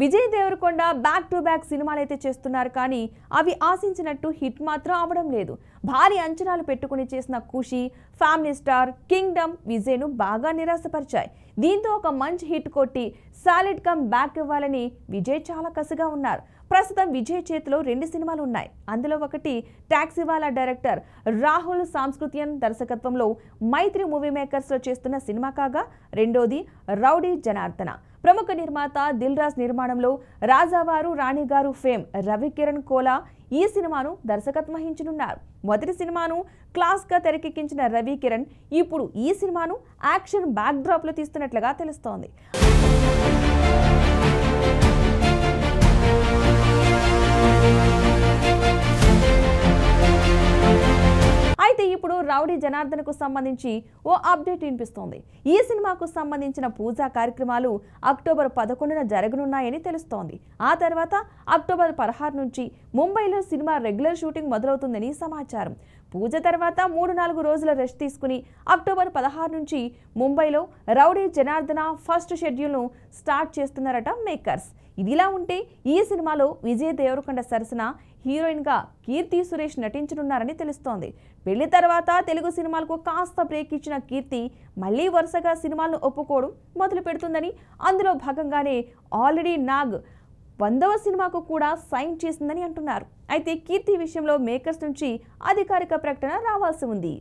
Vijay Devarakonda back to back సినిమాలు అయితే చేస్తున్నారు కానీ అవి ఆశించినట్టు హిట్ మాత్రం అవడం లేదు. భారీ అంచనాలు పెట్టుకుని చేసిన ఖుషి, ఫ్యామిలీ స్టార్, కింగ్డమ్ విజయ్ను బాగా నిరాశపరిచాయి. దీంతో ఒక మంచి హిట్ కొట్టి సాలిడ్ కమ్ బ్యాక్ ఇవ్వాలని విజయ్ చాలా కసిగా ఉన్నారు. ప్రస్తుతం విజయ్ చేతిలో 2 సినిమాలు ఉన్నాయి. అందులో ఒకటి టాక్సీవాలా డైరెక్టర్ రాహుల్ సాంస్కృత్యన్ దర్శకత్వంలో మైత్రి మూవీ మేకర్స్లో చేస్తున్న సినిమా కాగా, రెండోది రౌడీ జనార్దన. ప్రముఖ నిర్మాత దిల్ రాజ్ నిర్మాణంలో రాజావారు రాణిగారు ఫేమ్ రవికిరణ్ కోలా ఈ సినిమాను దర్శకత్వం వహించనున్నారు. మొదటి సినిమాను క్లాస్గా తెరకెక్కించిన రవికిరణ్ ఇప్పుడు ఈ సినిమాను యాక్షన్ బ్యాక్ డ్రాప్లో తీస్తున్నట్లుగా తెలుస్తోంది. అయితే ఇప్పుడు రౌడీ జనార్దనకు సంబంధించి ఓ అప్డేట్ వినిపిస్తోంది. ఈ సినిమాకు సంబంధించిన పూజా కార్యక్రమాలు అక్టోబర్ 11న జరగనున్నాయని తెలుస్తోంది. ఆ తర్వాత అక్టోబర్ 16 నుంచి ముంబైలో సినిమా రెగ్యులర్ షూటింగ్ మొదలవుతుందని సమాచారం. పూజ తర్వాత 3-4 రోజుల రెస్ట్ తీసుకుని అక్టోబర్ 16 నుంచి ముంబైలో రౌడీ జనార్దన ఫస్ట్ షెడ్యూల్ను స్టార్ట్ చేస్తున్నారట మేకర్స్. ఇదిలా ఉంటే ఈ సినిమాలో విజయ్ దేవరకొండ సరసన హీరోయిన్గా కీర్తి సురేష్ నటించనున్నారని తెలుస్తోంది. పెళ్లి తర్వాత తెలుగు సినిమాలకు కాస్త బ్రేక్ ఇచ్చిన కీర్తి మళ్లీ వరుసగా సినిమాలను ఒప్పుకోవడం మొదలు పెడుతుందని, అందులో భాగంగానే ఆల్రెడీ నాగ్ 100వ సినిమాకు కూడా సైన్ చేసిందని అంటున్నారు. అయితే కీర్తి విషయంలో మేకర్స్ నుంచి అధికారిక ప్రకటన రావాల్సి ఉంది.